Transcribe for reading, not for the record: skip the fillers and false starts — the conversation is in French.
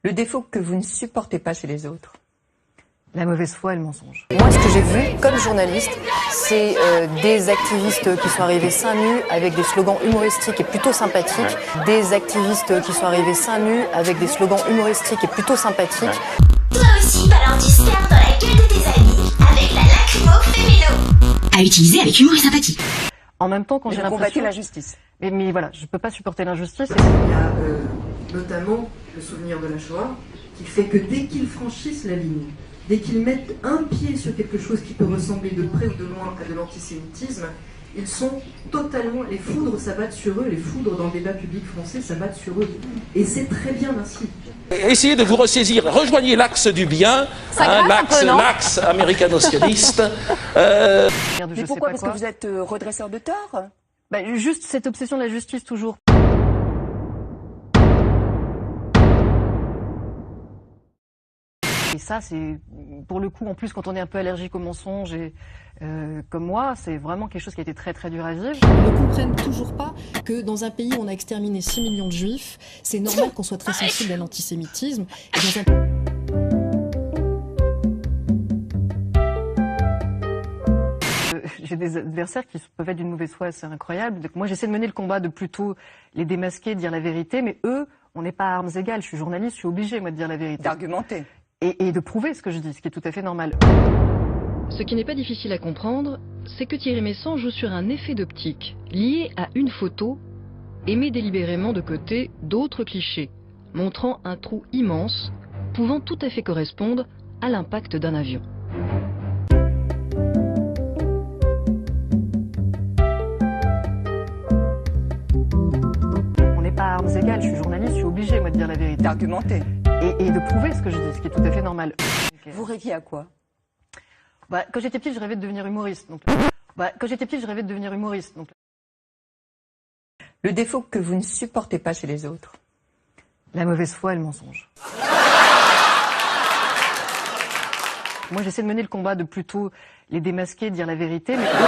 Le défaut que vous ne supportez pas chez les autres? La mauvaise foi et le mensonge. Moi, ce que j'ai vu comme journaliste, c'est des activistes qui sont arrivés seins nus avec des slogans humoristiques et plutôt sympathiques. Des activistes qui sont arrivés seins nus avec des slogans humoristiques et plutôt sympathiques. Toi aussi, balance du sperme dans la gueule de tes amis avec la lacrymo fémino. À utiliser avec humour et sympathie. En même temps, quand j'ai Vous l'impression... combattez l'injustice. Mais voilà, je peux pas supporter l'injustice. Il y a notamment le souvenir de la Shoah, qui fait que dès qu'ils franchissent la ligne, dès qu'ils mettent un pied sur quelque chose qui peut ressembler de près ou de loin à de l'antisémitisme, ils sont totalement... Les foudres s'abattent sur eux, les foudres dans le débat public français s'abattent sur eux. Et c'est très bien ainsi. Essayez de vous ressaisir, rejoignez l'axe du bien, l'axe américano-sioniste. Mais pourquoi? Parce que vous êtes redresseur de tort? Juste cette obsession de la justice toujours. Et ça, c'est pour le coup, en plus, quand on est un peu allergique aux mensonges, et comme moi, c'est vraiment quelque chose qui a été très très dur à vivre. Ils ne comprennent toujours pas que dans un pays où on a exterminé 6 millions de juifs, c'est normal qu'on soit très sensible à l'antisémitisme. Et dans un... J'ai des adversaires qui peuvent être d'une mauvaise foi assez incroyable. Donc moi, j'essaie de mener le combat de plutôt les démasquer, de dire la vérité, mais eux, on n'est pas à armes égales. Je suis journaliste, je suis obligée, moi, de dire la vérité. D'argumenter. Et de prouver ce que je dis, ce qui est tout à fait normal. Ce qui n'est pas difficile à comprendre, c'est que Thierry Meyssan joue sur un effet d'optique lié à une photo et met délibérément de côté d'autres clichés, montrant un trou immense, pouvant tout à fait correspondre à l'impact d'un avion. On n'est pas à armes égales, je suis journaliste, je suis obligée, moi, de dire la vérité. D'argumenter. Et de prouver ce que je dis, ce qui est tout à fait normal. Vous rêviez à quoi? Quand j'étais petite, je rêvais de devenir humoriste. Le défaut que vous ne supportez pas chez les autres? La mauvaise foi et le mensonge. Moi, j'essaie de mener le combat de plutôt les démasquer, de dire la vérité, mais eux...